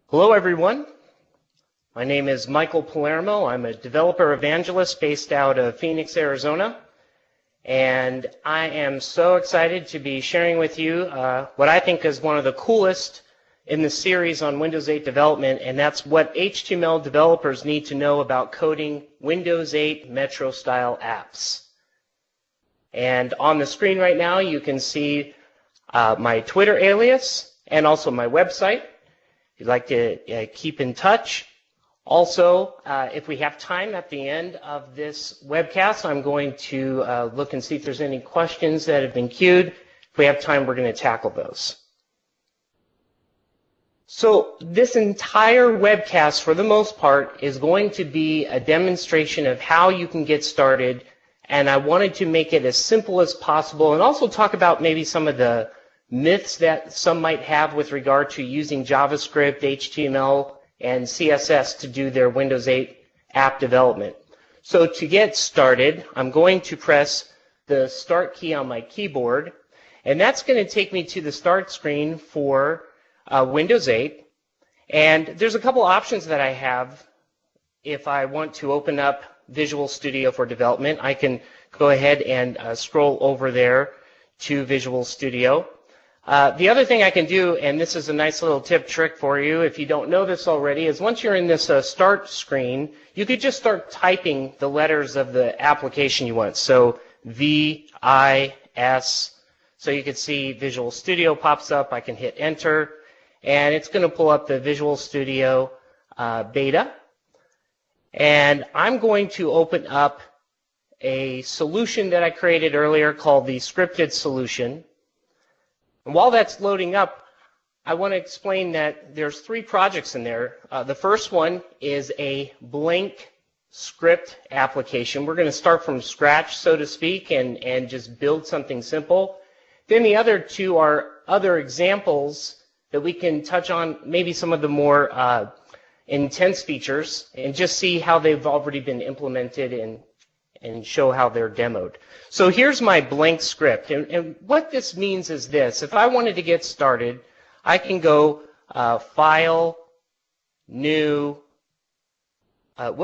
Hello everyone, my name is Michael Palermo. I'm a developer evangelist based out of Phoenix, Arizona, and I am so excited to be sharing with you what I think is one of the coolest in the series on Windows 8 development, and that's what HTML developers need to know about coding Windows 8 Metro style apps. And on the screen right now you can see my Twitter alias and also my website. If you'd like to keep in touch. Also, if we have time at the end of this webcast, I'm going to look and see if there's any questions that have been queued. If we have time, we're going to tackle those. So this entire webcast, for the most part, is going to be a demonstration of how you can get started, and I wanted to make it as simple as possible and also talk about maybe some of the myths that some might have with regard to using JavaScript, HTML, and CSS to do their Windows 8 app development. So to get started, I'm going to press the Start key on my keyboard, and that's going to take me to the Start screen for Windows 8. And there's a couple options that I have. If I want to open up Visual Studio for development, I can go ahead and scroll over there to Visual Studio. The other thing I can do, and this is a nice little tip trick for you if you don't know this already, is once you're in this Start screen, you could just start typing the letters of the application you want. So V, I, S. So you can see Visual Studio pops up. I can hit Enter, and it's going to pull up the Visual Studio beta. And I'm going to open up a solution that I created earlier called the scripted solution. And while that's loading up, I want to explain that there's 3 projects in there. The first one is a blank script application. We're going to start from scratch, so to speak, and just build something simple. Then the other 2 are other examples that we can touch on, maybe some of the more intense features, and just see how they've already been implemented and show how they're demoed. So here's my blank script, and what this means is this. If I wanted to get started, I can go File, New, let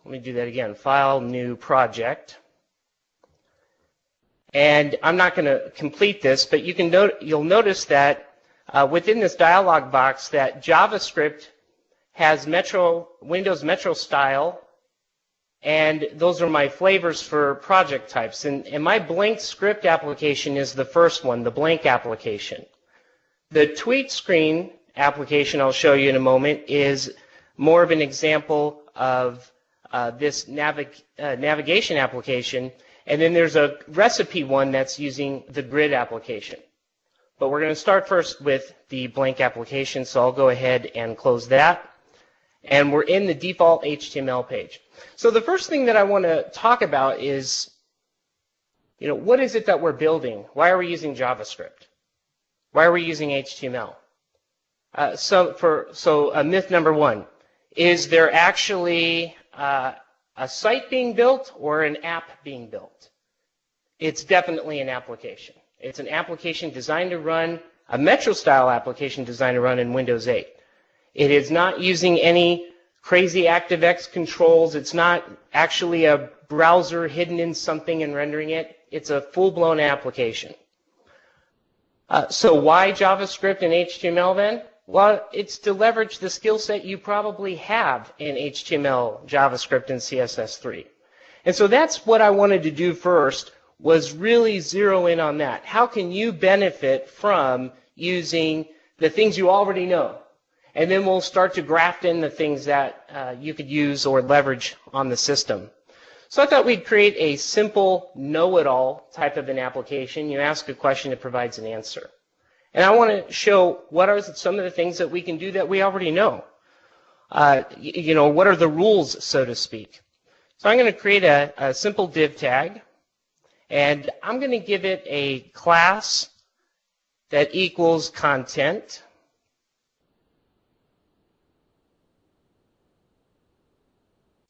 me do that again, File, New Project. And I'm not going to complete this, but you'll notice that within this dialog box that JavaScript has Windows Metro style, and those are my flavors for project types. And my blank script application is the first one, the blank application. The tweet screen application I'll show you in a moment is more of an example of this navigation application. And then there's a recipe one that's using the grid application. But we're going to start first with the blank application, so I'll go ahead and close that. And we're in the default HTML page. So the first thing that I want to talk about is, what is it that we're building? Why are we using JavaScript? Why are we using HTML? So myth number 1, is there actually a site being built or an app being built? It's definitely an application. It's an application designed to run, a Metro-style application designed to run in Windows 8. It is not using any crazy ActiveX controls. It's not actually a browser hidden in something and rendering it. It's a full-blown application. So why JavaScript and HTML then? Well, it's to leverage the skill set you probably have in HTML, JavaScript, and CSS3. And so that's what I wanted to do first, was really zero in on that. How can you benefit from using the things you already know? And then we'll start to graft in the things that you could use or leverage on the system. So I thought we'd create a simple know-it-all type of an application. You ask a question, it provides an answer. And I want to show what are some of the things that we can do that we already know. What are the rules, so to speak. So I'm going to create a simple div tag. And I'm going to give it a class that equals content.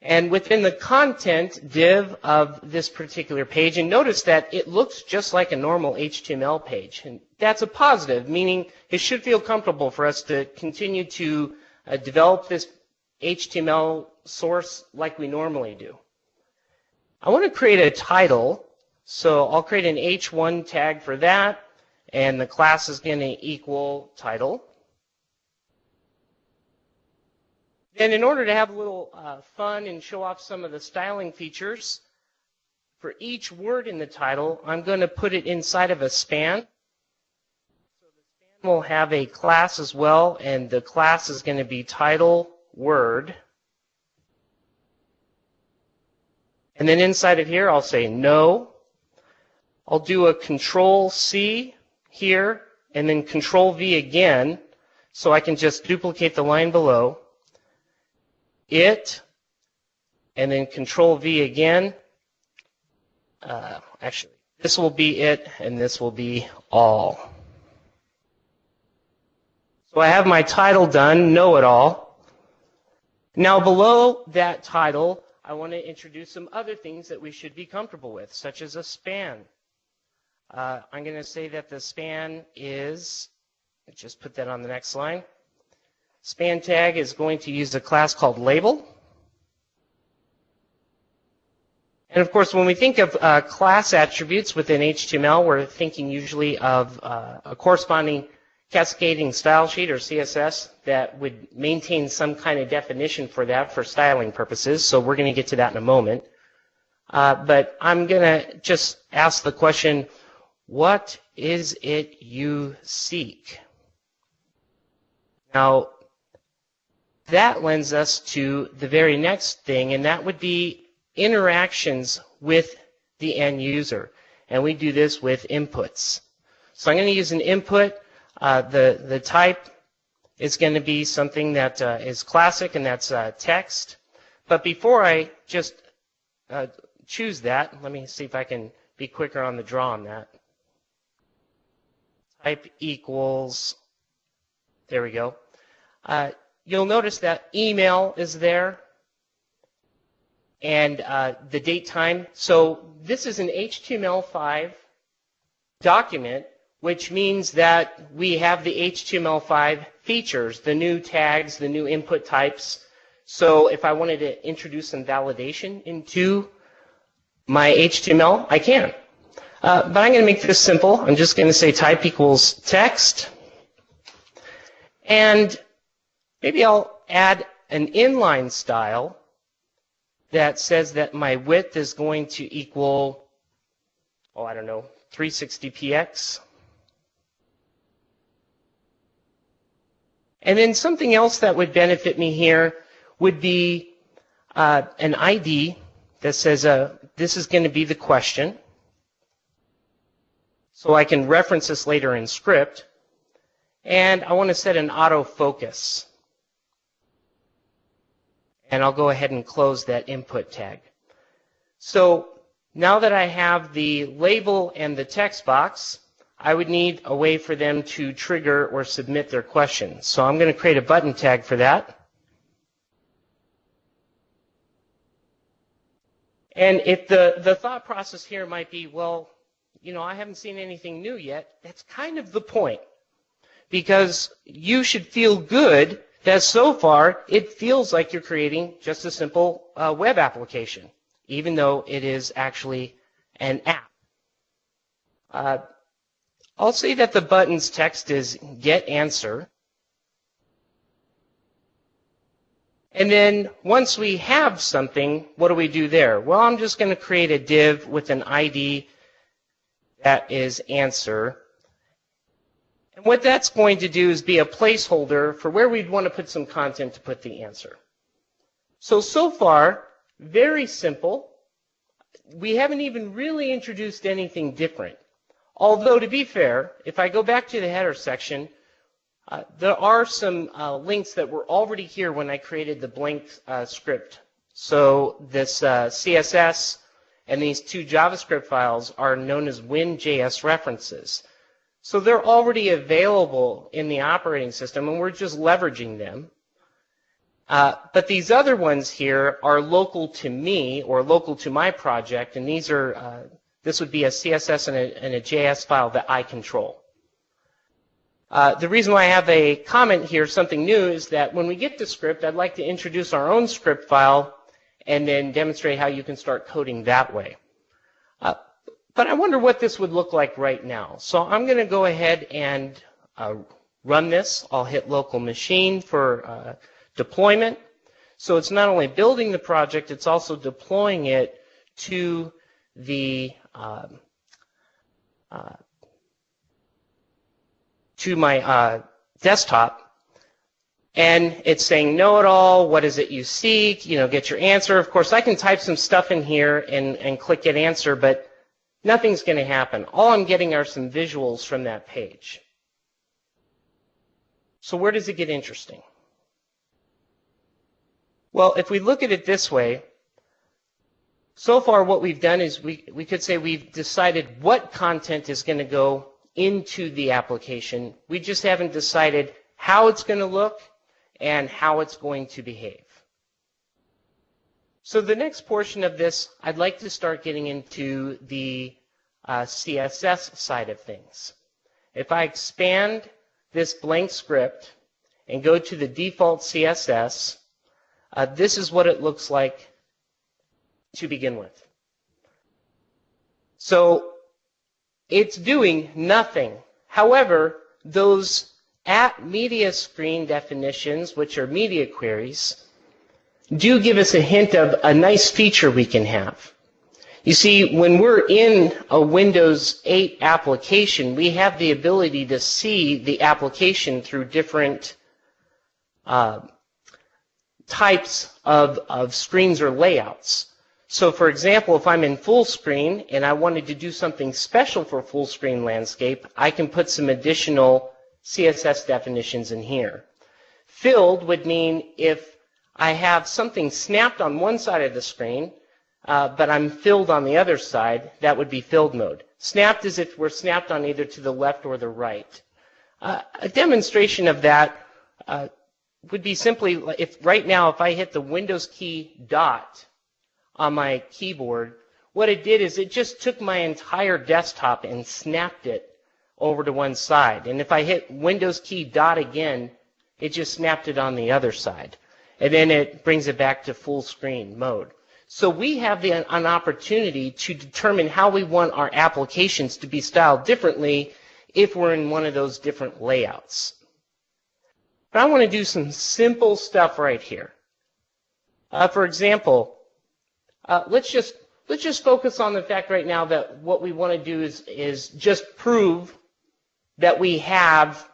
And within the content div of this particular page, and notice that it looks just like a normal HTML page. And that's a positive, meaning it should feel comfortable for us to continue to develop this HTML source like we normally do. I want to create a title, so I'll create an H1 tag for that, and the class is going to equal title. Then in order to have a little fun and show off some of the styling features, for each word in the title, I'm going to put it inside of a span. So the span will have a class as well, and the class is going to be title word. And then inside of here, I'll say no. I'll do a Control-C here, and then Control-V again, so I can just duplicate the line below. It, and then Control-V again. Actually, this will be it, and this will be all. So I have my title done, know it all. Now below that title, I want to introduce some other things that we should be comfortable with, such as a span. I'm going to say that the span is, just put that on the next line. Span tag is going to use a class called label. And of course, when we think of class attributes within HTML, we're thinking usually of a corresponding cascading style sheet or CSS that would maintain some kind of definition for that for styling purposes. So we're going to get to that in a moment. But I'm going to just ask the question, what is it you seek? Now, that lends us to the very next thing, and that would be interactions with the end user. And we do this with inputs. So I'm going to use an input. The type is going to be something that is classic, and that's text. But before I just choose that, let me see if I can be quicker on the draw on that. Type equals, there we go. You'll notice that email is there, and the date time. So this is an HTML5 document, which means that we have the HTML5 features, the new tags, the new input types. So if I wanted to introduce some validation into my HTML, I can. But I'm going to make this simple. I'm just going to say type equals text. And maybe I'll add an inline style that says that my width is going to equal, oh, I don't know, 360px. And then something else that would benefit me here would be an ID that says this is going to be the question. So I can reference this later in script. And I want to set an autofocus. And I'll go ahead and close that input tag. So now that I have the label and the text box, I would need a way for them to trigger or submit their question. So I'm going to create a button tag for that. And if the thought process here might be, well, you know, I haven't seen anything new yet, that's kind of the point. Because you should feel good that so far it feels like you're creating just a simple web application, even though it is actually an app. I'll say that the button's text is get answer. And then once we have something, what do we do there? Well, I'm just going to create a div with an ID that is answer. And what that's going to do is be a placeholder for where we'd want to put some content to put the answer. So far, very simple. We haven't even really introduced anything different. Although, to be fair, if I go back to the header section, there are some links that were already here when I created the blank script. So this CSS and these two JavaScript files are known as Win.js references. So they're already available in the operating system, and we're just leveraging them. But these other ones here are local to me or local to my project, and these are this would be a CSS and a JS file that I control. The reason why I have a comment here, something new, is that when we get to script, I'd like to introduce our own script file and then demonstrate how you can start coding that way. But I wonder what this would look like right now. So I'm going to go ahead and run this. I'll hit local machine for deployment. So it's not only building the project, it's also deploying it to the to my desktop, and it's saying know-it-all, what is it you seek, get your answer. Of course, I can type some stuff in here and click get answer, but nothing's going to happen. All I'm getting are some visuals from that page. So where does it get interesting? Well, if we look at it this way, so far what we've done is we could say we've decided what content is going to go into the application. We just haven't decided how it's going to look and how it's going to behave. So the next portion of this, I'd like to start getting into the CSS side of things. If I expand this blank script and go to the default CSS, this is what it looks like to begin with. So it's doing nothing. However, those @media screen definitions, which are media queries, do give us a hint of a nice feature we can have. You see, when we're in a Windows 8 application, we have the ability to see the application through different types of screens or layouts. So for example, if I'm in full screen and I wanted to do something special for full screen landscape, I can put some additional CSS definitions in here. Filled would mean if I have something snapped on one side of the screen, but I'm filled on the other side, that would be filled mode. Snapped is if we're snapped on either to the left or the right. A demonstration of that would be simply, if right now if I hit the Windows key dot on my keyboard, what it did is it just took my entire desktop and snapped it over to one side. And if I hit Windows key dot again, it just snapped it on the other side. And then it brings it back to full screen mode. So we have an opportunity to determine how we want our applications to be styled differently if we're in one of those different layouts. But I want to do some simple stuff right here. For example, let's just focus on the fact right now that what we want to do is just prove that we have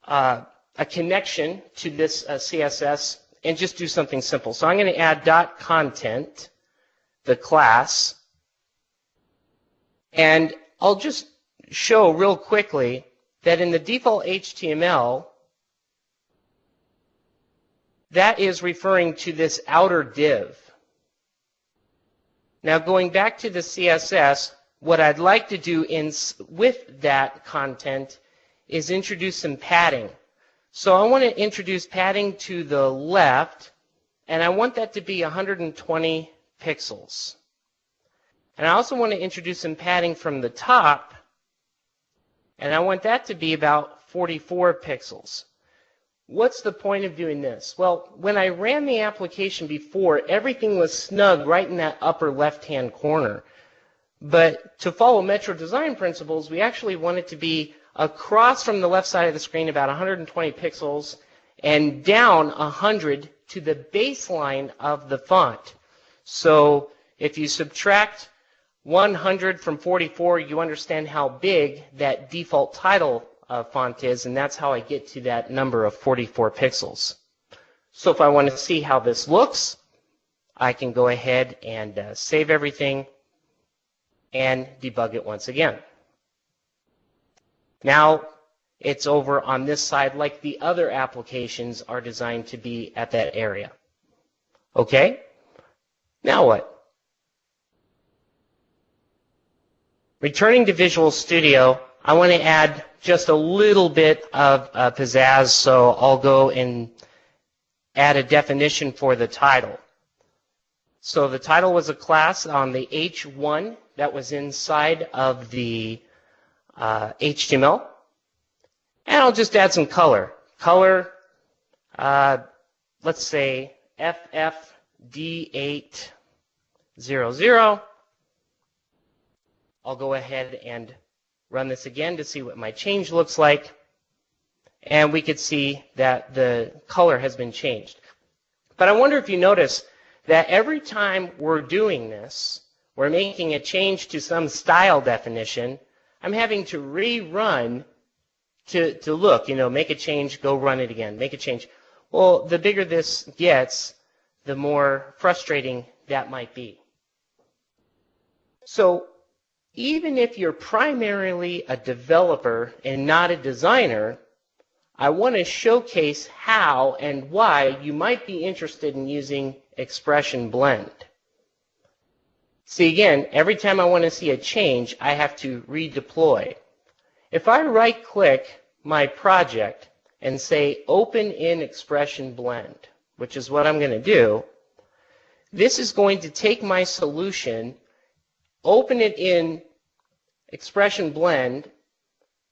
a connection to this CSS and just do something simple. So I'm going to add .content, the class, and I'll just show real quickly that in the default HTML, that is referring to this outer div. Now going back to the CSS, what I'd like to do with that content is introduce some padding. So I want to introduce padding to the left, and I want that to be 120 pixels. And I also want to introduce some padding from the top, and I want that to be about 44 pixels. What's the point of doing this? Well, when I ran the application before, everything was snug right in that upper left-hand corner. But to follow Metro design principles, we actually want it to be across from the left side of the screen about 120 pixels and down 100 to the baseline of the font. So if you subtract 100 from 44, you understand how big that default title font is, and that's how I get to that number of 44 pixels. So if I want to see how this looks, I can go ahead and save everything and debug it once again. Now it's over on this side like the other applications are designed to be at that area. Okay? Now what? Returning to Visual Studio, I want to add just a little bit of pizzazz, so I'll go and add a definition for the title. So the title was a class on the H1 that was inside of the HTML. And I'll just add some color. Color, let's say FFD800. I'll go ahead and run this again to see what my change looks like. And we could see that the color has been changed. But I wonder if you notice that every time we're doing this, we're making a change to some style definition, I'm having to rerun to look, make a change, go run it again, make a change. Well, the bigger this gets, the more frustrating that might be. So even if you're primarily a developer and not a designer, I want to showcase how and why you might be interested in using Expression Blend. See, again, every time I want to see a change, I have to redeploy. If I right-click my project and say Open in Expression Blend, which is what I'm going to do, this is going to take my solution, open it in Expression Blend,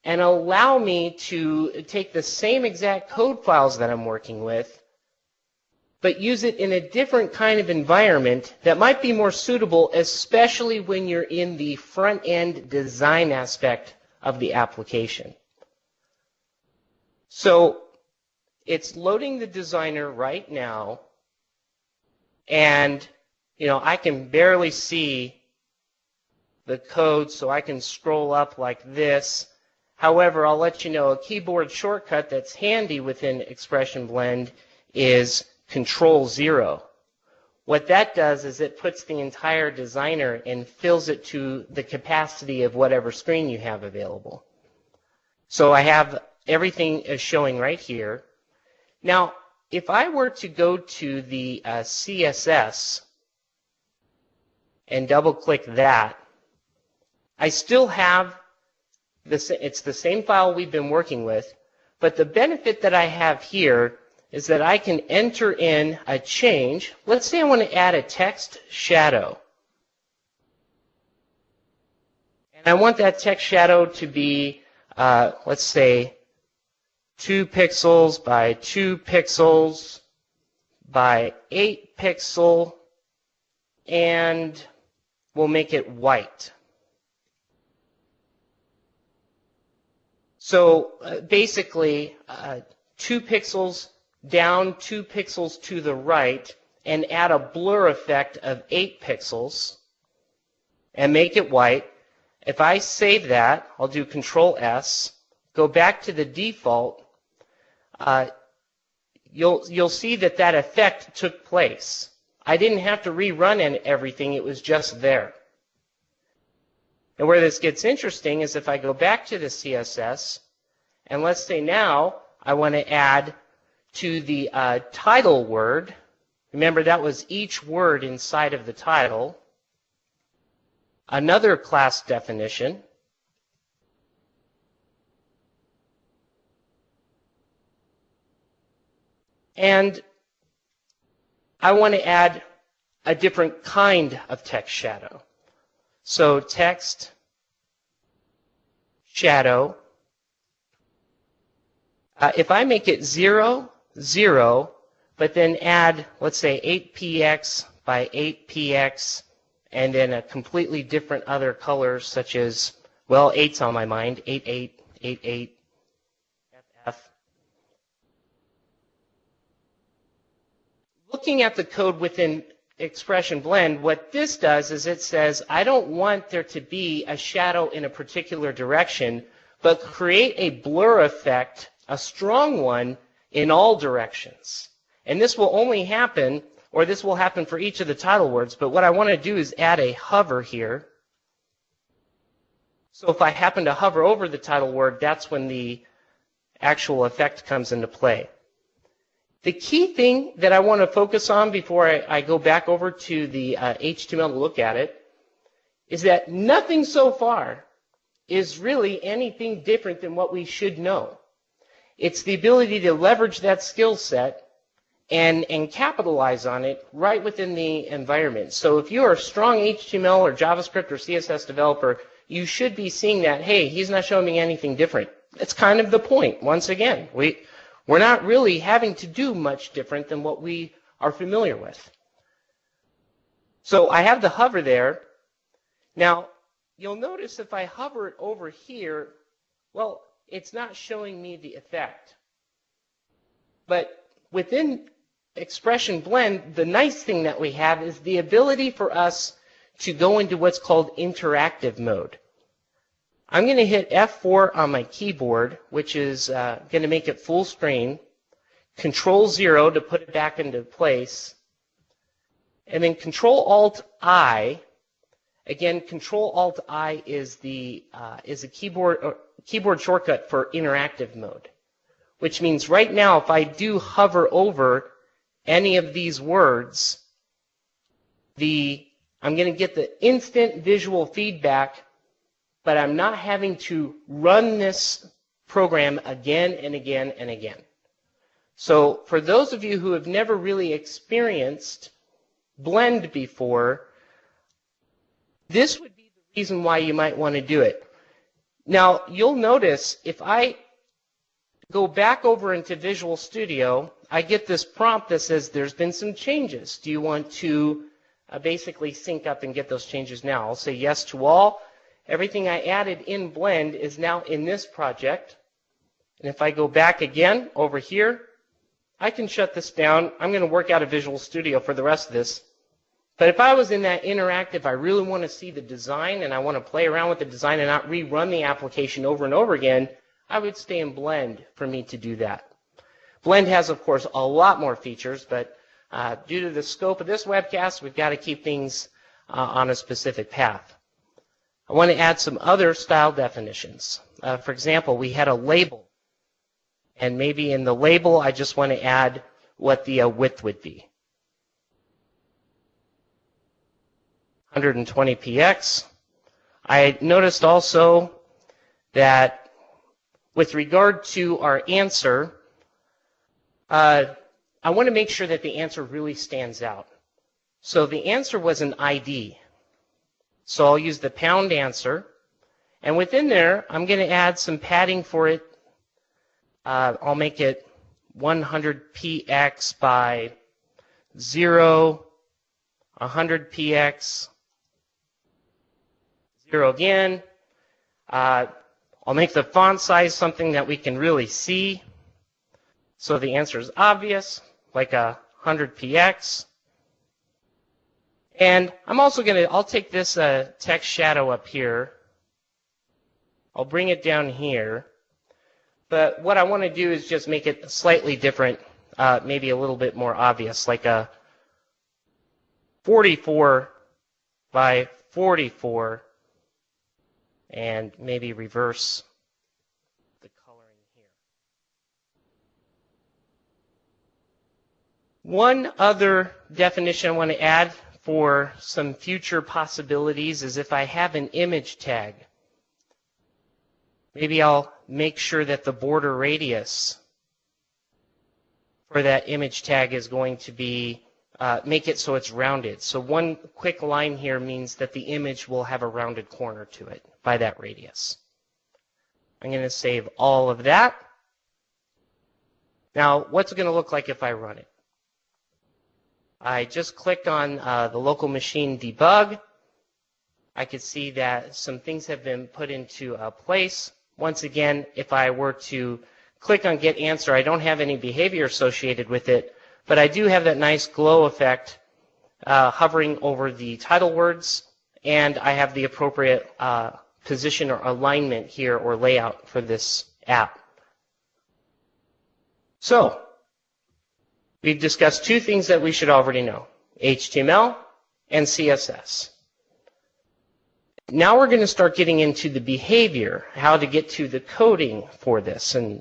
and allow me to take the same exact code files that I'm working with, but use it in a different kind of environment that might be more suitable, especially when you're in the front-end design aspect of the application. So it's loading the designer right now, and I can barely see the code, so I can scroll up like this. However, I'll let you know a keyboard shortcut that's handy within Expression Blend is Control-0. What that does is it puts the entire designer and fills it to the capacity of whatever screen you have available. So I have everything is showing right here. Now, if I were to go to the CSS and double-click that, I still have it's the same file we've been working with, but the benefit that I have here is that I can enter in a change. Let's say I want to add a text shadow. And I want that text shadow to be, let's say, 2 pixels by 2 pixels by 8 pixel, and we'll make it white. So basically, 2 pixels down, 2 pixels to the right, and add a blur effect of 8 pixels, and make it white. If I save that, I'll do Control-S, go back to the default, you'll see that that effect took place. I didn't have to rerun everything, it was just there. And where this gets interesting is if I go back to the CSS, and let's say now I want to add to the title word, remember that was each word inside of the title, another class definition, and I want to add a different kind of text shadow. So text shadow, if I make it 0, 0, but then add, let's say, 8px by 8px, and then a completely different other colors such as, well, 8's on my mind, 88, 88, FF. Looking at the code within Expression Blend, what this does is it says, I don't want there to be a shadow in a particular direction, but create a blur effect, a strong one, in all directions. And this will only happen, or this will happen for each of the title words, but what I want to do is add a hover here. So if I happen to hover over the title word, that's when the actual effect comes into play. The key thing that I want to focus on before I go back over to the HTML to look at it is that nothing so far is really anything different than what we should know. It's the ability to leverage that skill set and capitalize on it right within the environment. So if you're a strong HTML or JavaScript or CSS developer, you should be seeing that, hey, he's not showing me anything different. it's kind of the point. Once again, we're not really having to do much different than what we are familiar with. So I have the hover there. Now, you'll notice if I hover it over here, well, it's not showing me the effect. But within Expression Blend, the nice thing that we have is the ability for us to go into what's called interactive mode. I'm going to hit F4 on my keyboard, which is going to make it full screen, Control-0 to put it back into place, and then Control-Alt-I. Again, Control-Alt-I is a keyboard shortcut for interactive mode, which means right now if I do hover over any of these words, I'm going to get the instant visual feedback, but I'm not having to run this program again and again and again. So for those of you who have never really experienced Blend before, this would be the reason why you might want to do it. Now, you'll notice if I go back over into Visual Studio, I get this prompt that says there's been some changes. Do you want to basically sync up and get those changes now? I'll say yes to all. Everything I added in Blend is now in this project. And if I go back again over here, I can shut this down. I'm going to work out of Visual Studio for the rest of this. But if I was in that interactive, I really want to see the design and I want to play around with the design and not rerun the application over and over again, I would stay in Blend for me to do that. Blend has, of course, a lot more features, but due to the scope of this webcast, we've got to keep things on a specific path. I want to add some other style definitions. For example, we had a label. And maybe in the label, I just want to add what the width would be. 120px. I noticed also that with regard to our answer, I want to make sure that the answer really stands out. So the answer was an ID. So I'll use the pound answer. And within there, I'm going to add some padding for it. I'll make it 100px by 0, 100px, 0 again. I'll make the font size something that we can really see. So the answer is obvious, like 100px. And I'm also I'll take this text shadow up here. I'll bring it down here. But what I want to do is just make it slightly different, maybe a little bit more obvious, like a 44 by 44, and maybe reverse the coloring here. One other definition I want to add for some future possibilities is if I have an image tag. Maybe I'll make sure that the border radius for that image tag is going to be, make it so it's rounded. So one quick line here means that the image will have a rounded corner to it by that radius. I'm going to save all of that. Now, what's it going to look like if I run it? I just clicked on the local machine debug. I could see that some things have been put into place. Once again, if I were to click on Get Answer, I don't have any behavior associated with it, but I do have that nice glow effect hovering over the title words, and I have the appropriate position or alignment here or layout for this app. So, we've discussed two things that we should already know, HTML and CSS. Now we're going to start getting into the behavior, how to get to the coding for this. And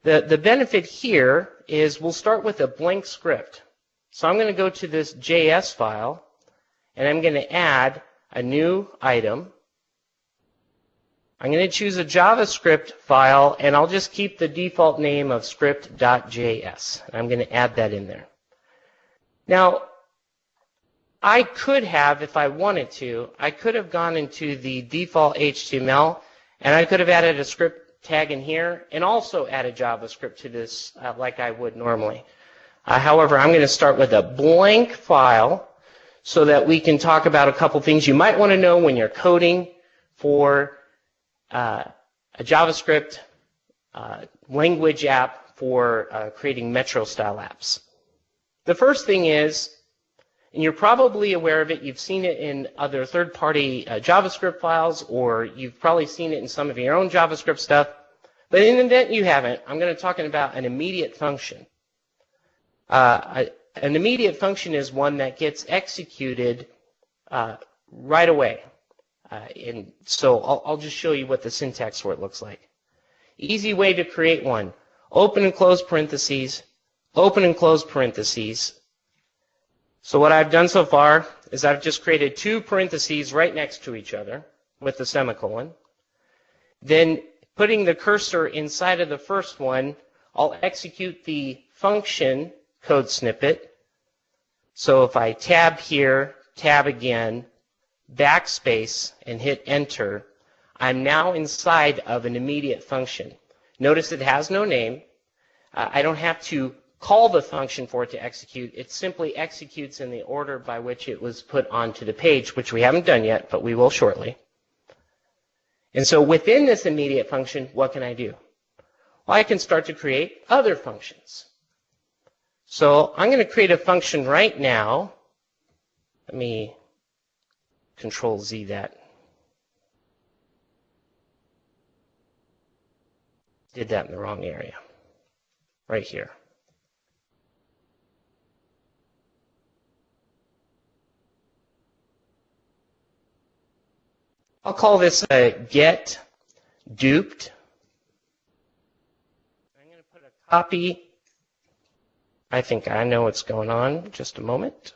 the benefit here is we'll start with a blank script. So I'm going to go to this JS file, and I'm going to add a new item. I'm going to choose a JavaScript file, and I'll just keep the default name of script.js. I'm going to add that in there. Now, I could have, if I wanted to, I could have gone into the default HTML, and I could have added a script tag in here and also add a JavaScript to this like I would normally. However, I'm going to start with a blank file so that we can talk about a couple things you might want to know when you're coding for a JavaScript language app for creating Metro-style apps. The first thing is, and you're probably aware of it, you've seen it in other third-party JavaScript files, or you've probably seen it in some of your own JavaScript stuff, but in the event you haven't, I'm going to talk about an immediate function. An immediate function is one that gets executed right away. And so I'll just show you what the syntax for it looks like. Easy way to create one. Open and close parentheses, open and close parentheses. So what I've done so far is I've just created two parentheses right next to each other with the semicolon. Then putting the cursor inside of the first one, I'll execute the function code snippet. So if I tab here, tab again, backspace, and hit enter, I'm now inside of an immediate function. Notice it has no name. I don't have to call the function for it to execute. It simply executes in the order by which it was put onto the page, which we haven't done yet, but we will shortly. And so within this immediate function, what can I do? Well, I can start to create other functions. So I'm going to create a function right now. Let me Control Z that. Did that in the wrong area. Right here. I'll call this a get duped. I'm going to put a copy. I think I know what's going on. Just a moment.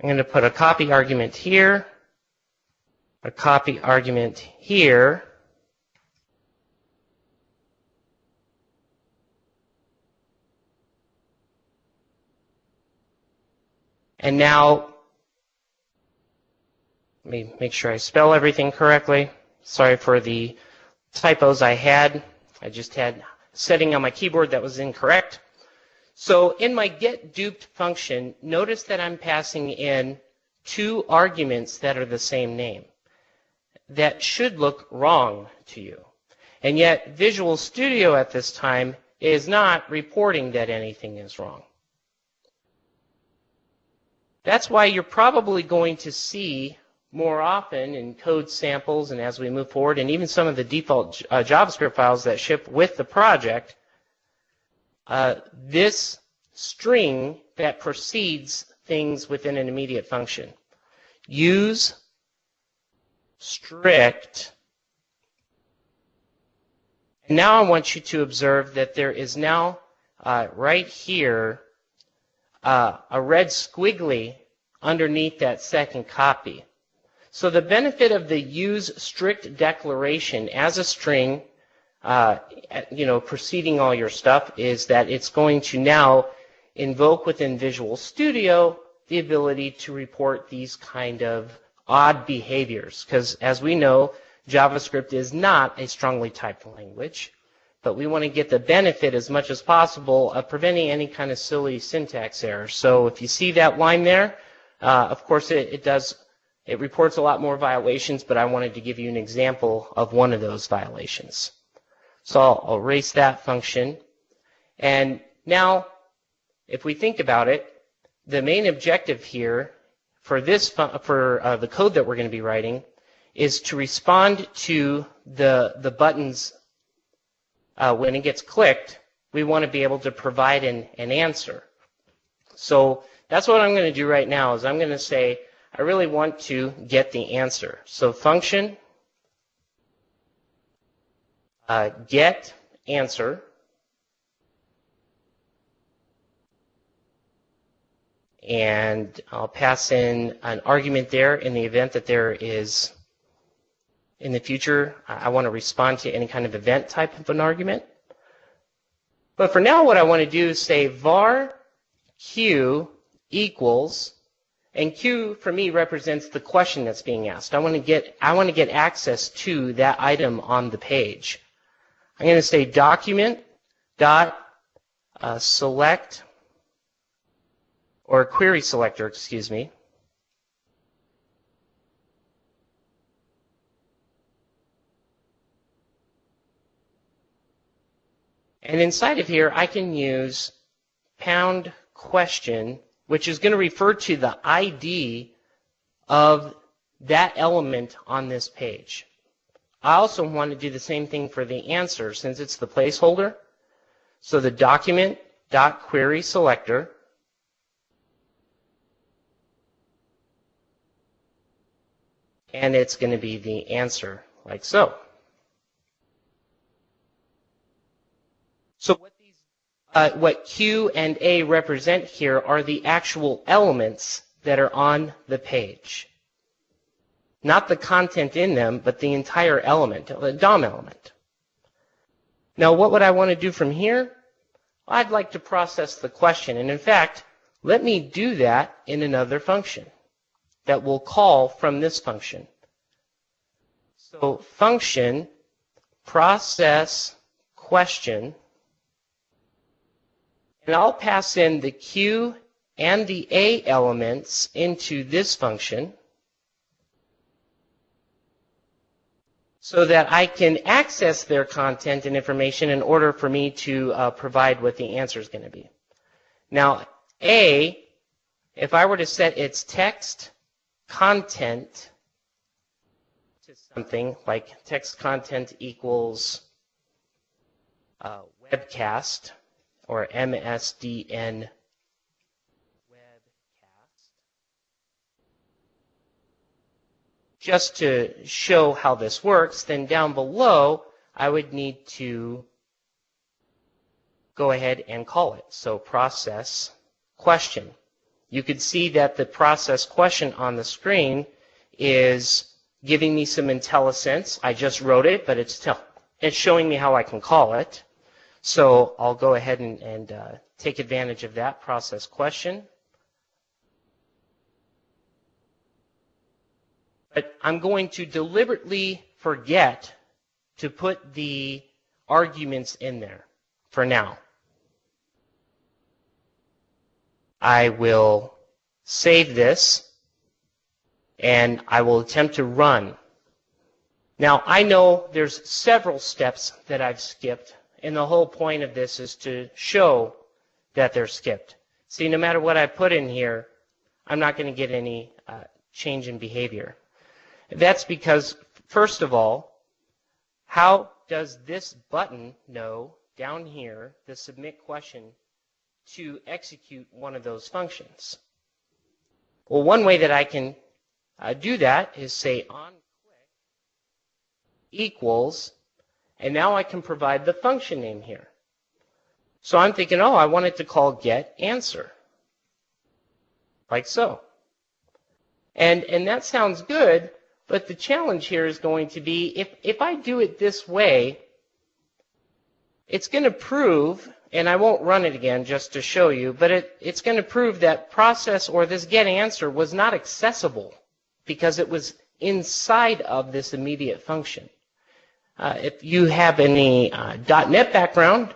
I'm going to put a copy argument here, a copy argument here, and now, let me make sure I spell everything correctly. Sorry for the typos I had. I just had setting on my keyboard that was incorrect. So in my getDuped function, notice that I'm passing in two arguments that are the same name. That should look wrong to you. And yet Visual Studio at this time is not reporting that anything is wrong. That's why you're probably going to see more often in code samples and as we move forward, and even some of the default JavaScript files that ship with the project, this string that precedes things within an immediate function. Use strict. And now I want you to observe that there is now right here a red squiggly underneath that second copy. So the benefit of the use strict declaration as a string preceding all your stuff is that it's going to now invoke within Visual Studio the ability to report these kind of odd behaviors. Because as we know, JavaScript is not a strongly typed language, but we want to get the benefit as much as possible of preventing any kind of silly syntax errors. So if you see that line there, of course it reports a lot more violations, but I wanted to give you an example of one of those violations. So I'll erase that function. And now, if we think about it, the main objective here for this the code that we're going to be writing is to respond to the buttons when it gets clicked. We want to be able to provide an answer. So that's what I'm going to do right now. Is I'm going to say I really want to get the answer. So function get answer, and I'll pass in an argument there in the event that there is, in the future, I want to respond to any kind of event type of an argument. But for now, what I want to do is say var q equals, And Q for me represents the question that's being asked. I want to get access to that item on the page. I'm going to say document dot select, or query selector, excuse me. And inside of here, I can use pound question, which is going to refer to the ID of that element on this page. I also want to do the same thing for the answer since it's the placeholder. So the document.query selector, and it's going to be the answer, like so. So what Q and A represent here are the actual elements that are on the page. Not the content in them, but the entire element, the DOM element. Now, what would I want to do from here? I'd like to process the question. And in fact, let me do that in another function that we'll call from this function. So function process question. And I'll pass in the Q and the A elements into this function so that I can access their content and information in order for me to provide what the answer is going to be. Now, A, if I were to set its text content to something like text content equals Webcast, or MSDN Webcast. Just to show how this works, then down below, I would need to go ahead and call it. So process question. You could see that the process question on the screen is giving me some IntelliSense. I just wrote it, but it's showing me how I can call it. So I'll go ahead and take advantage of that process question. But I'm going to deliberately forget to put the arguments in there for now. I will save this and I will attempt to run. Now I know there's several steps that I've skipped. And the whole point of this is to show that they're skipped. See, no matter what I put in here, I'm not going to get any change in behavior. That's because, first of all, how does this button know down here, the submit question, to execute one of those functions? Well, one way that I can do that is say onClick equals, and now I can provide the function name here. So I'm thinking, oh, I want it to call getAnswer, like so. And that sounds good, but the challenge here is going to be, if I do it this way, it's going to prove, and I won't run it again just to show you, but it's going to prove that process or this getAnswer was not accessible because it was inside of this immediate function. If you have any .NET background,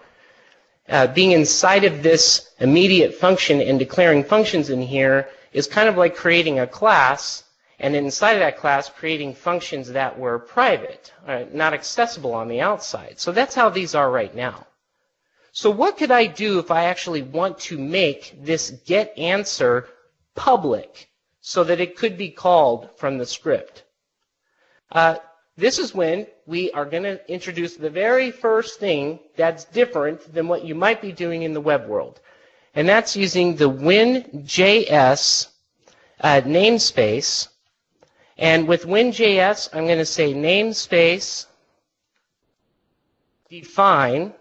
being inside of this immediate function and declaring functions in here is kind of like creating a class, and inside of that class creating functions that were private, not accessible on the outside. So that's how these are right now. So what could I do if I actually want to make this getAnswer public so that it could be called from the script? This is when we are going to introduce the very first thing that's different than what you might be doing in the web world. And that's using the WinJS namespace. And with WinJS, I'm going to say namespace define.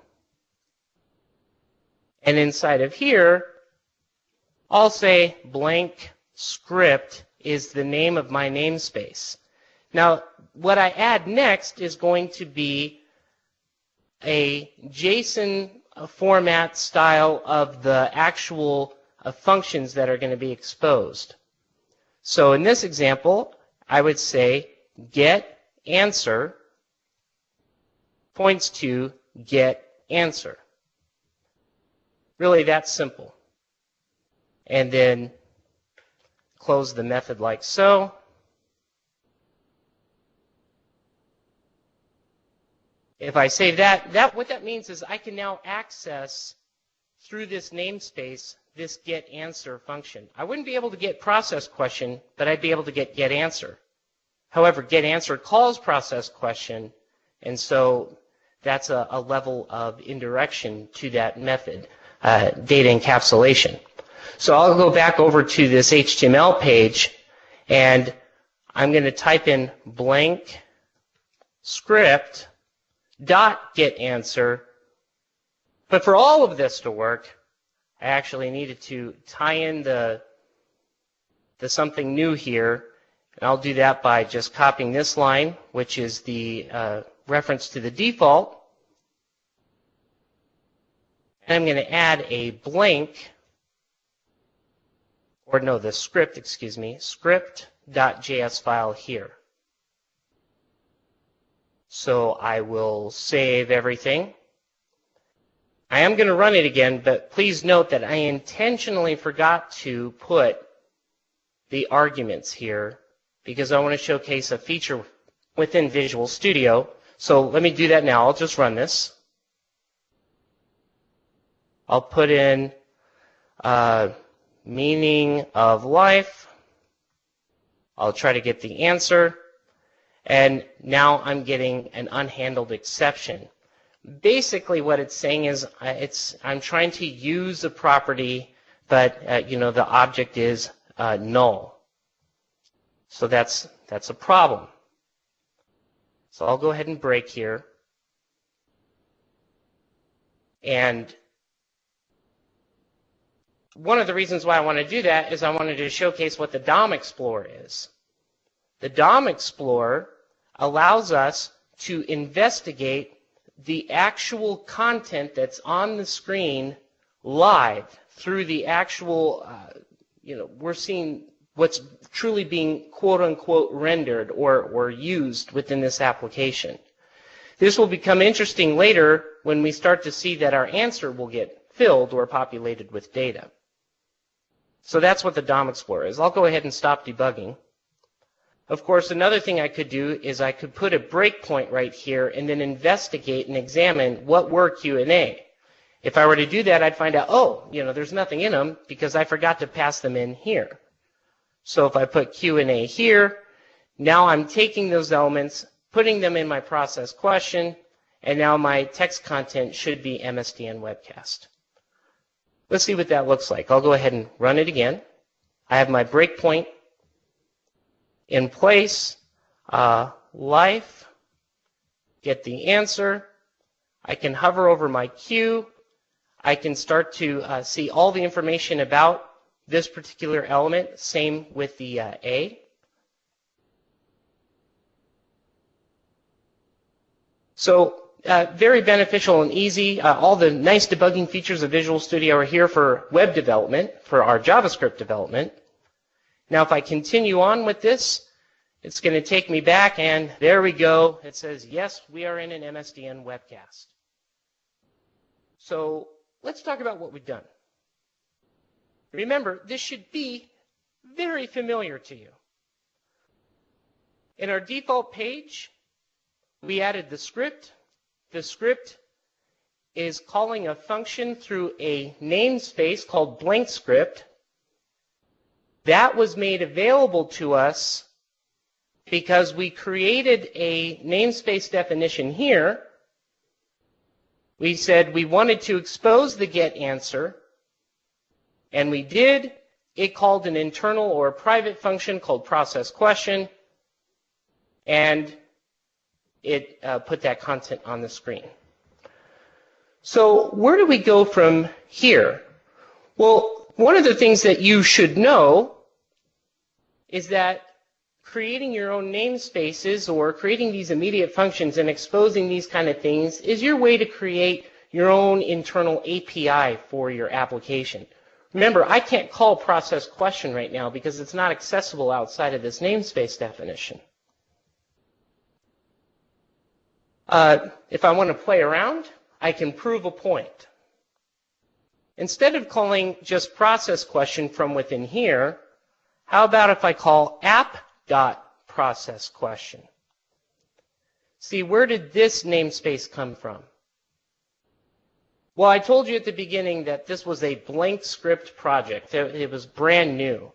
And inside of here, I'll say blank script is the name of my namespace. Now, what I add next is going to be a JSON format style of the actual functions that are going to be exposed. So in this example, I would say get answer points to get answer. Really that simple. And then close the method like so. If I save that, what that means is I can now access through this namespace this get answer function. I wouldn't be able to get process question, but I'd be able to get answer. However, get answer calls process question, and so that's a level of indirection to that method, data encapsulation. So I'll go back over to this HTML page, and I'm going to type in blank script dot get answer. But for all of this to work, I actually needed to tie in the something new here. And I'll do that by just copying this line, which is the reference to the default. And I'm going to add a blank, or no, the script, excuse me, script.js file here. So I will save everything. I am going to run it again, but please note that I intentionally forgot to put the arguments here because I want to showcase a feature within Visual Studio. So let me do that now. I'll just run this. I'll put in meaning of life. I'll try to get the answer. And now I'm getting an unhandled exception. Basically what it's saying is I'm trying to use a property, but the object is null. So that's a problem. So I'll go ahead and break here. And one of the reasons why I want to do that is I wanted to showcase what the DOM Explorer is. The DOM Explorer allows us to investigate the actual content that's on the screen live through the actual, we're seeing what's truly being quote-unquote rendered or used within this application. This will become interesting later when we start to see that our answer will get filled or populated with data. So that's what the DOM Explorer is. I'll go ahead and stop debugging. Of course, another thing I could do is I could put a breakpoint right here and then investigate and examine what were Q&A. If I were to do that, I'd find out, oh, there's nothing in them because I forgot to pass them in here. So if I put Q&A here, now I'm taking those elements, putting them in my process question, and now my text content should be MSDN Webcast. Let's see what that looks like. I'll go ahead and run it again. I have my breakpoint in place, life, get the answer. I can hover over my Q. I can start to see all the information about this particular element. Same with the A. So very beneficial and easy. All the nice debugging features of Visual Studio are here for web development, for our JavaScript development. Now, if I continue on with this, it's going to take me back, and there we go. It says, yes, we are in an MSDN webcast. So let's talk about what we've done. Remember, this should be very familiar to you. In our default page, we added the script. The script is calling a function through a namespace called blank script. That was made available to us because we created a namespace definition here. We said we wanted to expose the get answer, and we did. It called an internal or a private function called process question, and it put that content on the screen. So where do we go from here? Well, one of the things that you should know is that creating your own namespaces or creating these immediate functions and exposing these kind of things is your way to create your own internal API for your application. Remember, I can't call process question right now because it's not accessible outside of this namespace definition. If I want to play around, I can prove a point. Instead of calling just process question from within here, how about if I call app.processQuestion? See, where did this namespace come from? Well, I told you at the beginning that this was a blank script project. It was brand new.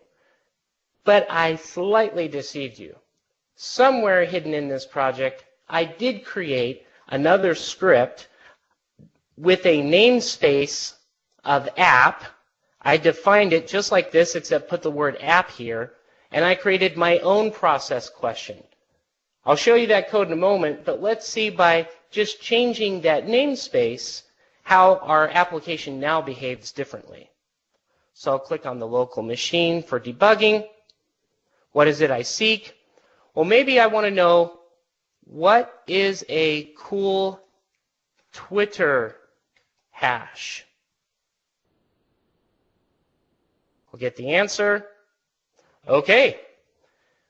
But I slightly deceived you. Somewhere hidden in this project, I did create another script with a namespace of app. I defined it just like this, except put the word app here, and I created my own process question. I'll show you that code in a moment, but let's see by just changing that namespace how our application now behaves differently. So I'll click on the local machine for debugging. What is it I seek? Well, maybe I want to know what is a cool Twitter hash. We'll get the answer. Okay.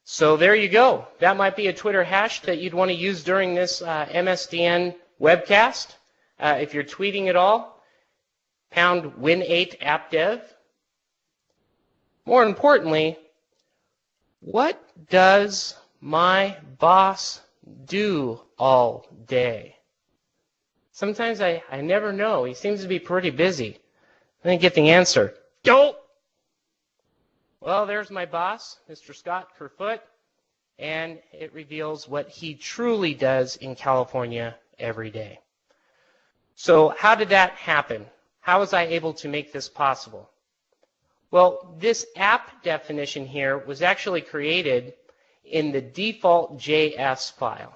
So there you go. That might be a Twitter hash that you'd want to use during this MSDN webcast. If you're tweeting at all, pound win8 appdev. More importantly, what does my boss do all day? Sometimes I never know. He seems to be pretty busy. Let me get the answer. Don't! Well, there's my boss, Mr. Scott Kerfoot, and it reveals what he truly does in California every day. So how did that happen? How was I able to make this possible? Well, this app definition here was actually created in the default JS file.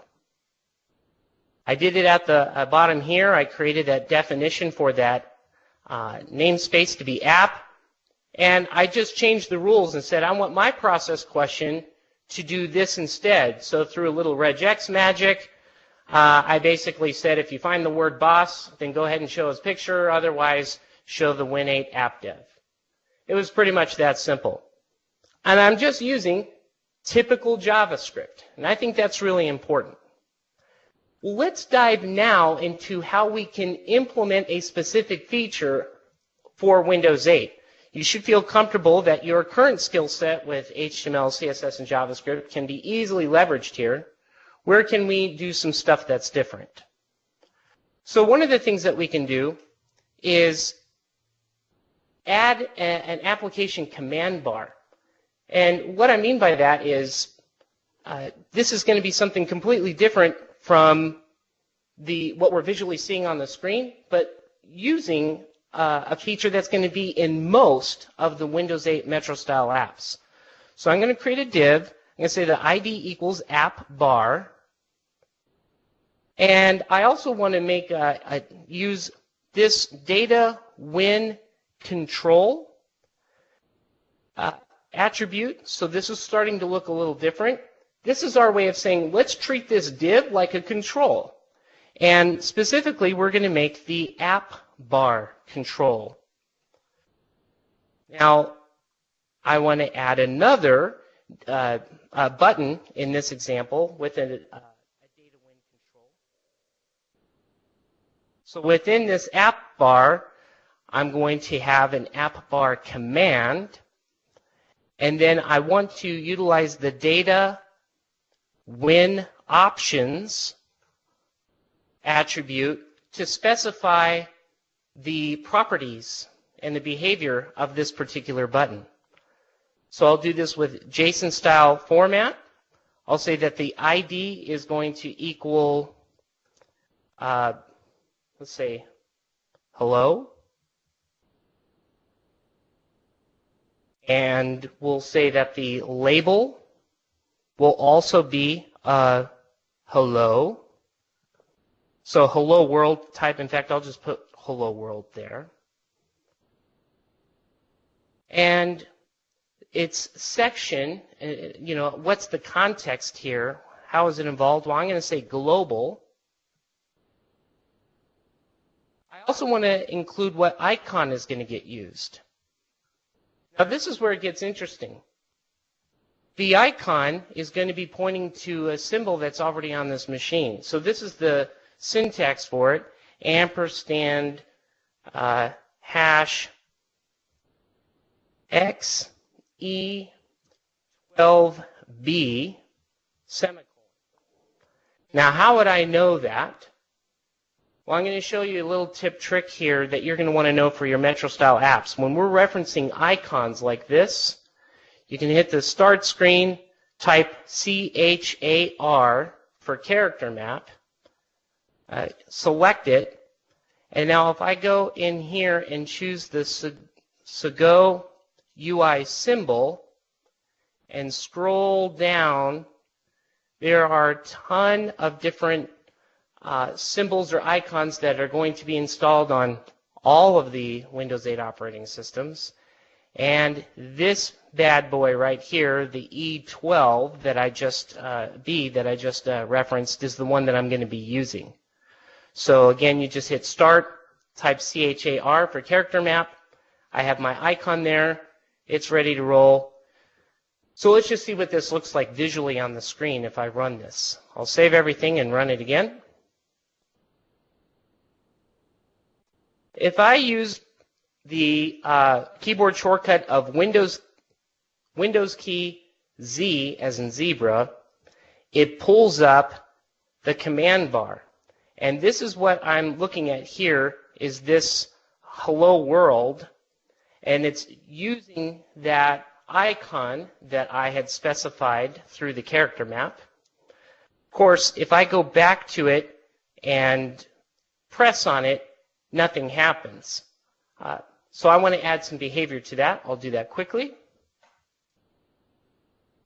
I did it at the bottom here. I created that definition for that namespace to be app. And I just changed the rules and said, I want my process question to do this instead. So through a little regex magic, I basically said, if you find the word boss, then go ahead and show his picture. Otherwise, show the win8 appdev. It was pretty much that simple. And I'm just using typical JavaScript. And I think that's really important. Let's dive now into how we can implement a specific feature for Windows 8. You should feel comfortable that your current skill set with HTML, CSS, and JavaScript can be easily leveraged here. Where can we do some stuff that's different? So one of the things that we can do is add an application command bar. And what I mean by that is this is going to be something completely different from what we're visually seeing on the screen, but using a feature that's going to be in most of the Windows 8 Metro style apps. So I'm going to create a div. I'm going to say the ID equals app bar. And I also want to use this data win control attribute. So this is starting to look a little different. This is our way of saying, let's treat this div like a control. And specifically, we're going to make the app bar control. Now, I want to add another button in this example with a data win control. So within this app bar, I'm going to have an app bar command, and then I want to utilize the data win options attribute to specify the properties and the behavior of this particular button. So I'll do this with JSON style format. I'll say that the ID is going to equal, let's say, hello. And we'll say that the label will also be hello. So hello world type. In fact, I'll just put hello world there. And its section, what's the context here? How is it involved? Well, I'm going to say global. I also want to include what icon is going to get used. Now this is where it gets interesting. The icon is going to be pointing to a symbol that's already on this machine. So this is the syntax for it, ampersand hash XE12B semicolon. Now how would I know that? Well, I'm going to show you a little tip trick here that you're going to want to know for your Metro style apps. When we're referencing icons like this, you can hit the start screen, type CHAR for character map, select it, and now if I go in here and choose the Sago UI symbol and scroll down, there are a ton of different symbols or icons that are going to be installed on all of the Windows 8 operating systems. And this bad boy right here, the E12 that I just referenced, is the one that I'm going to be using. So again, you just hit start, type CHAR for character map. I have my icon there. It's ready to roll. So let's just see what this looks like visually on the screen if I run this. I'll save everything and run it again. If I use the keyboard shortcut of Windows key Z as in zebra, it pulls up the command bar. And this is what I'm looking at here, is this hello world, and it's using that icon that I had specified through the character map. Of course, if I go back to it and press on it, nothing happens. So I want to add some behavior to that. I'll do that quickly.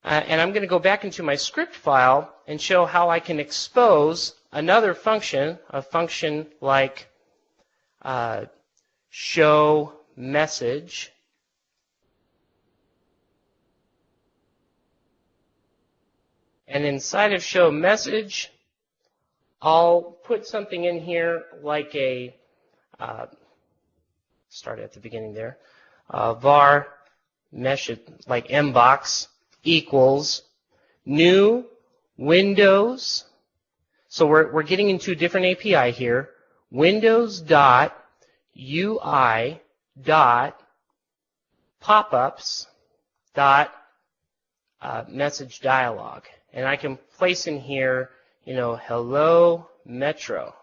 And I'm going to go back into my script file and show how I can expose another function, a function like show message. And inside of show message, I'll put something in here like a start at the beginning there. Var message like mbox equals new Windows. So we're getting into a different API here. Windows dot UI dot popups dot message dialog, and I can place in here, hello Metro.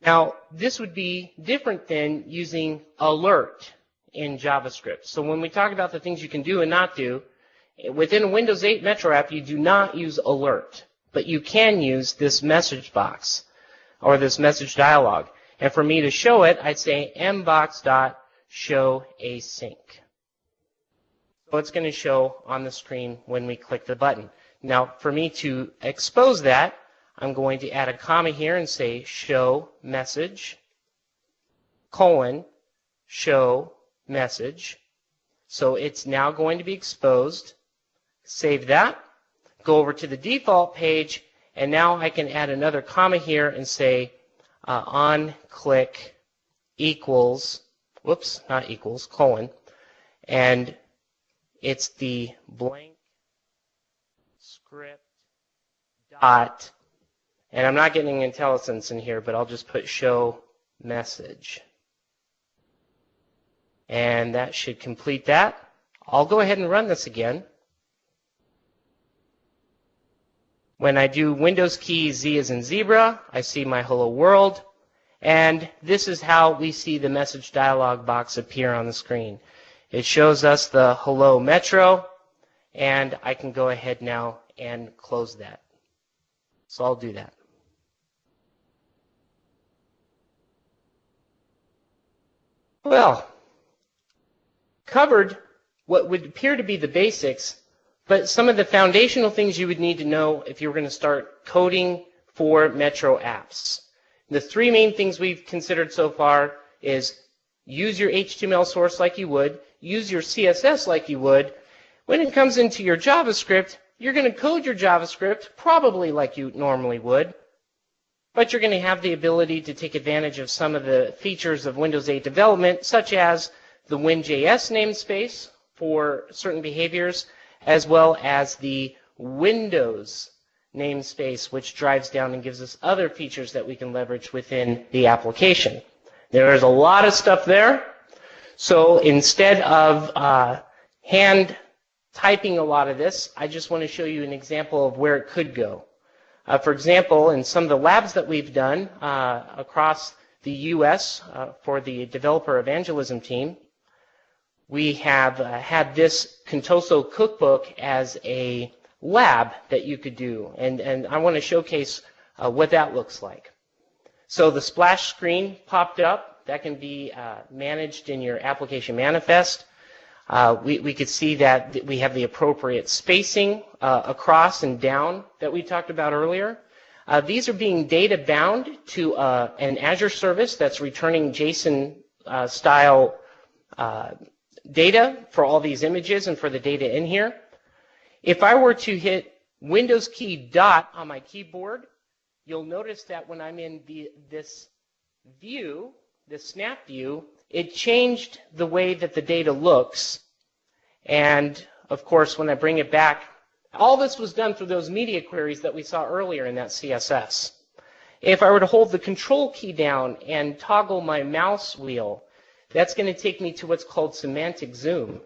Now, this would be different than using alert in JavaScript. So when we talk about the things you can do and not do, within a Windows 8 Metro app, you do not use alert, but you can use this message box or this message dialog. And for me to show it, I'd say mbox.showAsync. So it's going to show on the screen when we click the button. Now, for me to expose that, I'm going to add a comma here and say show message, show message. So it's now going to be exposed. Save that. Go over to the default page, and now I can add another comma here and say on click equals, whoops, not equals, and it's the blank script dot, and I'm not getting IntelliSense in here, but I'll just put show message. And that should complete that. I'll go ahead and run this again. When I do Windows key Z as in zebra, I see my hello world. And this is how we see the message dialog box appear on the screen. It shows us the hello Metro, and I can go ahead now and close that. So I'll do that. Well, covered what would appear to be the basics, but some of the foundational things you would need to know if you were going to start coding for Metro apps. The three main things we've considered so far is use your HTML source like you would, use your CSS like you would. When it comes into your JavaScript, you're going to code your JavaScript probably like you normally would, but you're going to have the ability to take advantage of some of the features of Windows 8 development, such as the WinJS namespace for certain behaviors, as well as the Windows namespace, which drives down and gives us other features that we can leverage within the application. There's a lot of stuff there. So instead of hand typing a lot of this, I just want to show you an example of where it could go. For example, in some of the labs that we've done across the U.S. For the developer evangelism team, we have had this Contoso cookbook as a lab that you could do, and I want to showcase what that looks like. So the splash screen popped up. That can be managed in your application manifest. We could see that we have the appropriate spacing across and down that we talked about earlier. These are being data bound to an Azure service that's returning JSON style data for all these images and for the data in here. If I were to hit Windows key dot on my keyboard, you'll notice that when I'm in this view, this snap view, it changed the way that the data looks. And of course, when I bring it back, all this was done through those media queries that we saw earlier in that CSS. If I were to hold the control key down and toggle my mouse wheel, that's going to take me to what's called semantic zoom.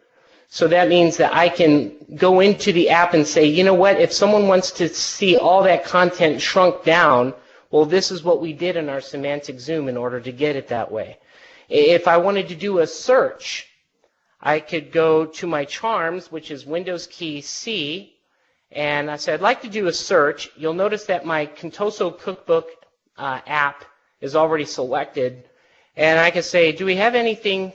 So that means that I can go into the app and say, you know what, if someone wants to see all that content shrunk down, well, this is what we did in our semantic zoom in order to get it that way. If I wanted to do a search, I could go to my charms, which is Windows key C, and I said, I'd like to do a search. You'll notice that my Contoso cookbook app is already selected, and I can say, do we have anything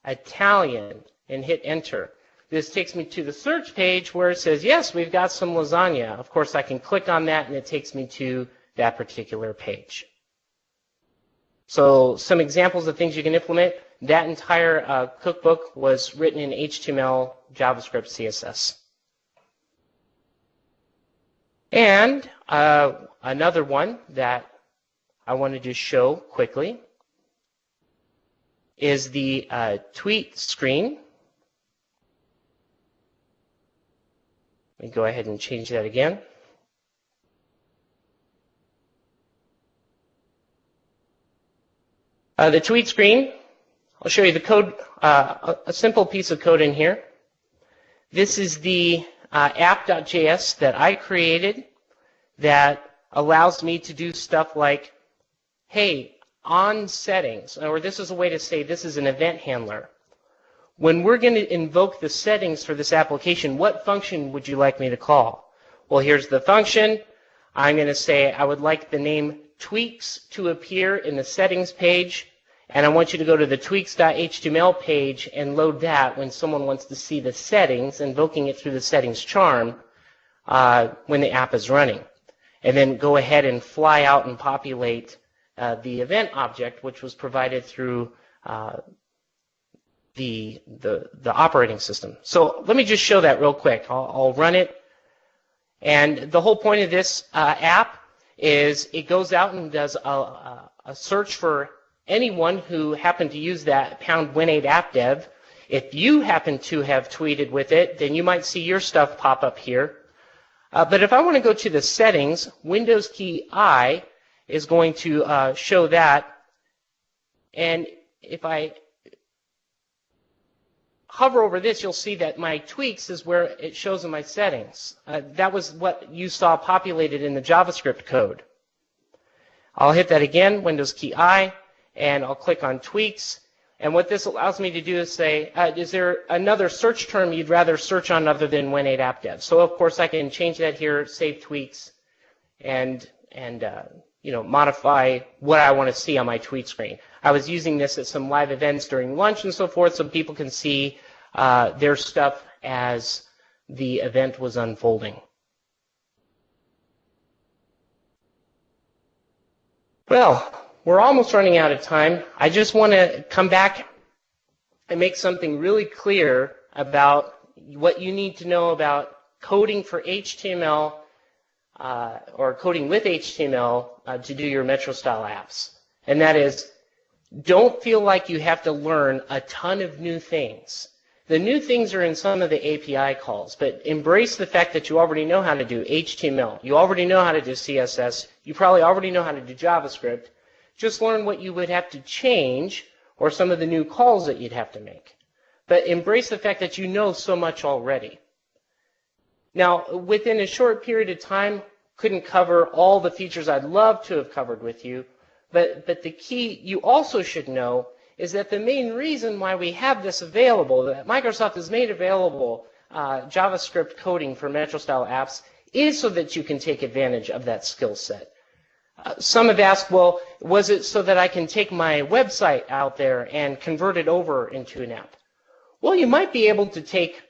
Italian? And hit enter. This takes me to the search page where it says, yes, we've got some lasagna. Of course, I can click on that and it takes me to that particular page. So some examples of things you can implement. That entire cookbook was written in HTML, JavaScript, CSS. And another one that I wanted to show quickly is the tweet screen. Let me go ahead and change that again. The tweet screen, I'll show you the code, a simple piece of code in here. This is the app.js that I created that allows me to do stuff like, hey, on settings, or this is a way to say this is an event handler. When we're going to invoke the settings for this application, what function would you like me to call? Well, here's the function. I'm going to say I would like the name tweaks to appear in the settings page, and I want you to go to the tweaks.html page and load that when someone wants to see the settings, invoking it through the settings charm when the app is running. And then go ahead and fly out and populate the event object, which was provided through the operating system. So let me just show that real quick. I'll run it. And the whole point of this app is it goes out and does a search for anyone who happened to use that #win8appdev. If you happen to have tweeted with it, then you might see your stuff pop up here. But if I want to go to the settings, Windows key I is going to show that. And if I hover over this, you'll see that my tweaks is where it shows in my settings. That was what you saw populated in the JavaScript code. I'll hit that again, Windows key I, and I'll click on tweaks. And what this allows me to do is say, is there another search term you'd rather search on other than Win8appdev? So of course I can change that here, save tweaks, and modify what I want to see on my tweet screen. I was using this at some live events during lunch and so forth, so people can see their stuff as the event was unfolding. Well, we're almost running out of time. I just want to come back and make something really clear about what you need to know about coding for HTML or coding with HTML to do your Metro style apps. And that is, don't feel like you have to learn a ton of new things. The new things are in some of the API calls, but embrace the fact that you already know how to do HTML. You already know how to do CSS. You probably already know how to do JavaScript. Just learn what you would have to change or some of the new calls that you'd have to make. But embrace the fact that you know so much already. Now, within a short period of time, couldn't cover all the features I'd love to have covered with you, but the key you also should know is that the main reason why we have this available, that Microsoft has made available JavaScript coding for Metro-style apps, is so that you can take advantage of that skill set. Some have asked, well, was it so that I can take my website out there and convert it over into an app? Well, you might be able to take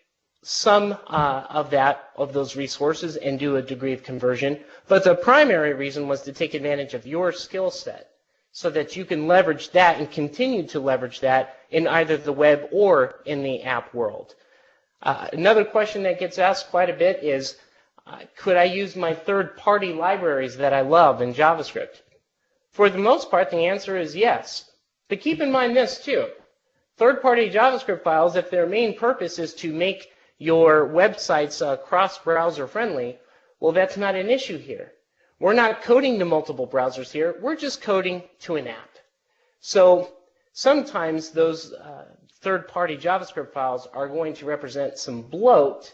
some of those resources and do a degree of conversion, but the primary reason was to take advantage of your skill set so that you can leverage that and continue to leverage that in either the web or in the app world. Another question that gets asked quite a bit is, could I use my third-party libraries that I love in JavaScript? For the most part, the answer is yes. But keep in mind this too. Third-party JavaScript files, if their main purpose is to make your websites cross-browser friendly, well, that's not an issue here. We're not coding to multiple browsers here. We're just coding to an app. So sometimes those third-party JavaScript files are going to represent some bloat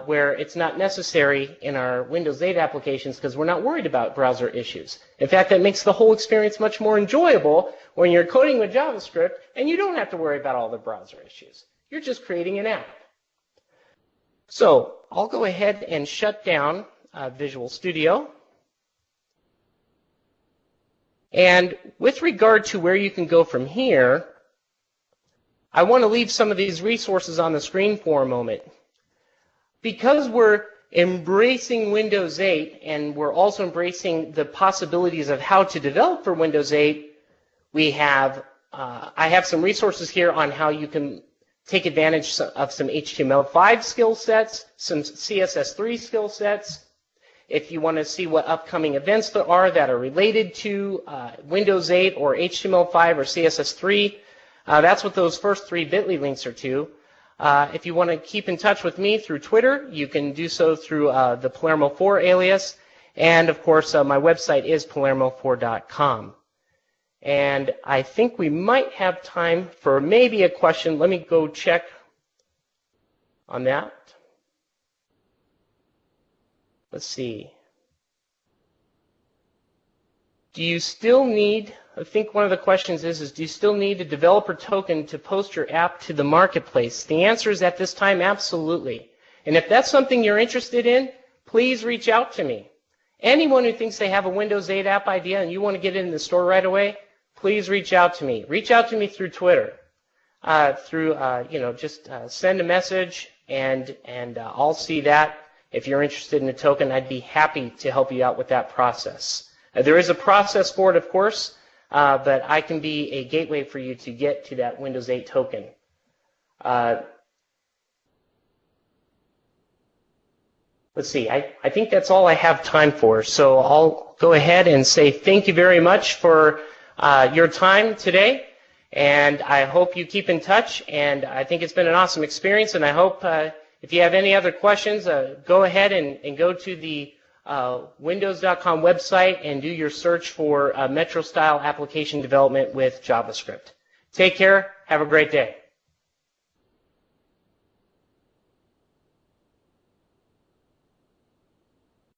where it's not necessary in our Windows 8 applications because we're not worried about browser issues. In fact, that makes the whole experience much more enjoyable when you're coding with JavaScript and you don't have to worry about all the browser issues. You're just creating an app. So I'll go ahead and shut down Visual Studio. And with regard to where you can go from here, I want to leave some of these resources on the screen for a moment. Because we're embracing Windows 8 and we're also embracing the possibilities of how to develop for Windows 8, I have some resources here on how you can take advantage of some HTML5 skill sets, some CSS3 skill sets. If you want to see what upcoming events there are that are related to Windows 8 or HTML5 or CSS3, that's what those first 3 bit.ly links are to. If you want to keep in touch with me through Twitter, you can do so through the Palermo4 alias. And of course, my website is palermo4.com. And I think we might have time for maybe a question. Let me go check on that. Let's see. Do you still need, I think one of the questions is do you still need a developer token to post your app to the marketplace? The answer is at this time, absolutely. And if that's something you're interested in, please reach out to me. Anyone who thinks they have a Windows 8 app idea and you want to get it in the store right away, please reach out to me. Reach out to me through Twitter. Just send a message and I'll see that. If you're interested in a token, I'd be happy to help you out with that process. There is a process for it, of course, but I can be a gateway for you to get to that Windows 8 token. Let's see, I think that's all I have time for, so I'll go ahead and say thank you very much for your time today, and I hope you keep in touch, and I think it's been an awesome experience, and I hope if you have any other questions, go ahead and go to the Windows.com website and do your search for Metro-style application development with JavaScript. Take care. Have a great day.